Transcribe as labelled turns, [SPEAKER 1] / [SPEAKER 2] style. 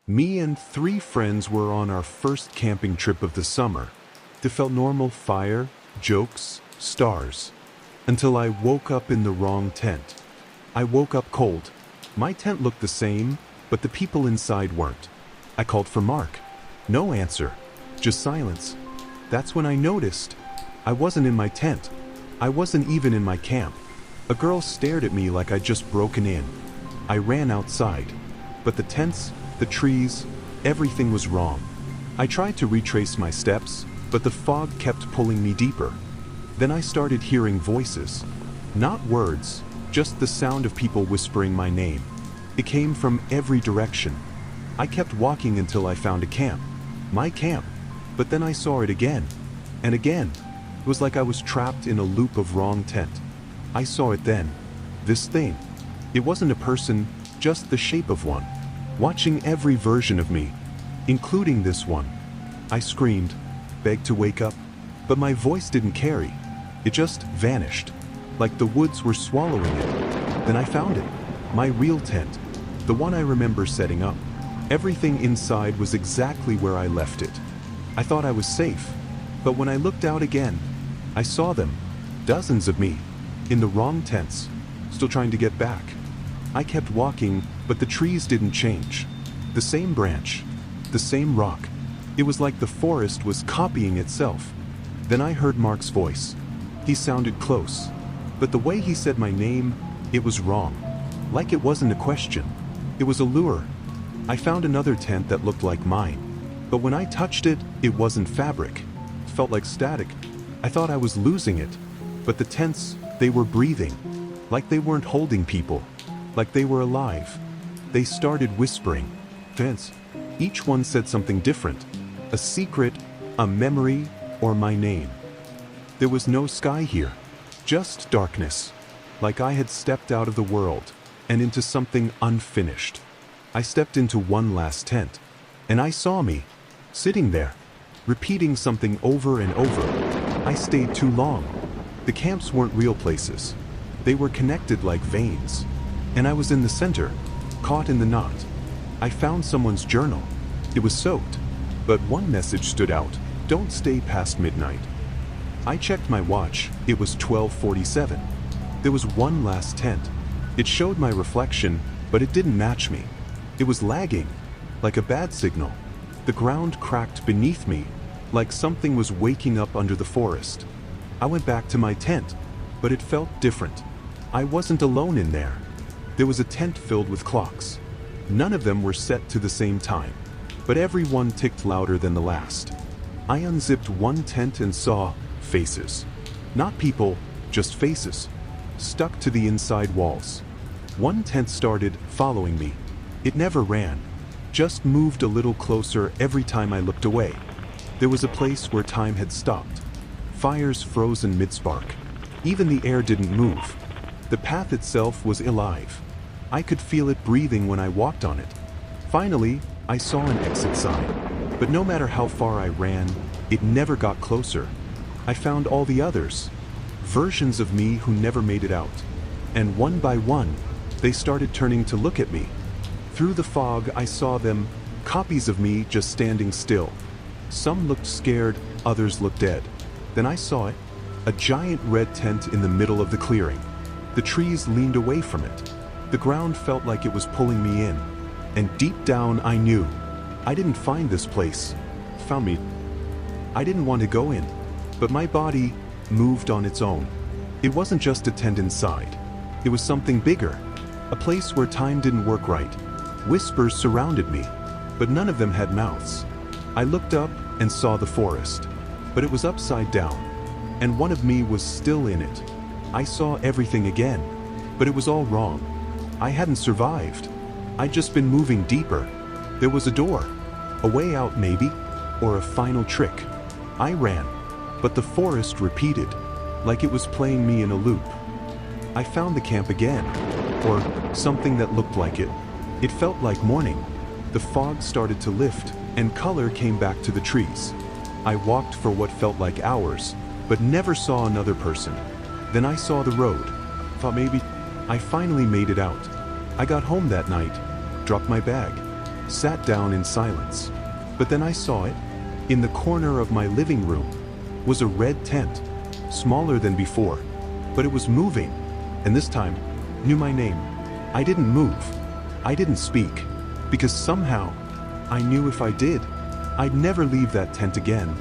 [SPEAKER 1] Me and 3 friends were on our first camping trip of the summer. It felt normal: fire, jokes, stars. Until I woke up in the wrong tent. I woke up cold. My tent looked the same, but the people inside weren't. I called for Mark. No answer. Just silence. That's when I noticed. I wasn't in my tent. I wasn't even in my camp. A girl stared at me like I'd just broken in. I ran outside. But the tents, the trees, everything was wrong. I tried to retrace my steps, but the fog kept pulling me deeper. Then I started hearing voices. Not words, just the sound of people whispering my name. It came from every direction. I kept walking until I found a camp. My camp. But then I saw it again. And again. It was like I was trapped in a loop of wrong tent. I saw it then. This thing. It wasn't a person, just the shape of one. Watching every version of me. Including this one. I screamed, begged to wake up. But my voice didn't carry. It just vanished. Like the woods were swallowing it. Then I found it. My real tent. The one I remember setting up. Everything inside was exactly where I left it. I thought I was safe. But when I looked out again, I saw them. Dozens of me. In the wrong tents. Still trying to get back. I kept walking, but the trees didn't change. The same branch. The same rock. It was like the forest was copying itself. Then I heard Mark's voice. He sounded close. But the way he said my name, it was wrong. Like it wasn't a question. It was a lure. I found another tent that looked like mine. But when I touched it, it wasn't fabric. It felt like static. I thought I was losing it. But the tents, they were breathing. Like they weren't holding people. Like they were alive. They started whispering. Tents. Each one said something different. A secret, a memory, or my name. There was no sky here. Just darkness. Like I had stepped out of the world and into something unfinished. I stepped into one last tent, and I saw me, sitting there, repeating something over and over. I stayed too long. The camps weren't real places. They were connected like veins. And I was in the center, caught in the knot. I found someone's journal. It was soaked, but one message stood out: don't stay past midnight. I checked my watch. It was 12:47. There was one last tent. It showed my reflection, but it didn't match me. It was lagging, like a bad signal. The ground cracked beneath me, like something was waking up under the forest. I went back to my tent, but it felt different. I wasn't alone in there. There was a tent filled with clocks. None of them were set to the same time, but every one ticked louder than the last. I unzipped one tent and saw faces. Not people, just faces. Stuck to the inside walls. One tent started following me. It never ran, just moved a little closer every time I looked away. There was a place where time had stopped. Fires frozen mid-spark. Even the air didn't move. The path itself was alive. I could feel it breathing when I walked on it. Finally, I saw an exit sign. But no matter how far I ran, it never got closer. I found all the others. Versions of me who never made it out. And one by one, they started turning to look at me. Through the fog, I saw them, copies of me just standing still. Some looked scared, others looked dead. Then I saw it, a giant red tent in the middle of the clearing. The trees leaned away from it. The ground felt like it was pulling me in. And deep down I knew, I didn't find this place. It found me. I didn't want to go in, but my body moved on its own. It wasn't just a tent inside. It was something bigger, a place where time didn't work right. Whispers surrounded me, but none of them had mouths. I looked up and saw the forest, but it was upside down, and one of me was still in it. I saw everything again, but it was all wrong. I hadn't survived. I'd just been moving deeper. There was a door, a way out maybe, or a final trick. I ran, but the forest repeated, like it was playing me in a loop. I found the camp again, or something that looked like it. It felt like morning. The fog started to lift, and color came back to the trees. I walked for what felt like hours, but never saw another person. Then I saw the road. Thought maybe I finally made it out. I got home that night, dropped my bag, sat down in silence. But then I saw it. In the corner of my living room was a red tent, smaller than before, but it was moving, and this time knew my name. I didn't move. I didn't speak, because somehow I knew if I did, I'd never leave that tent again.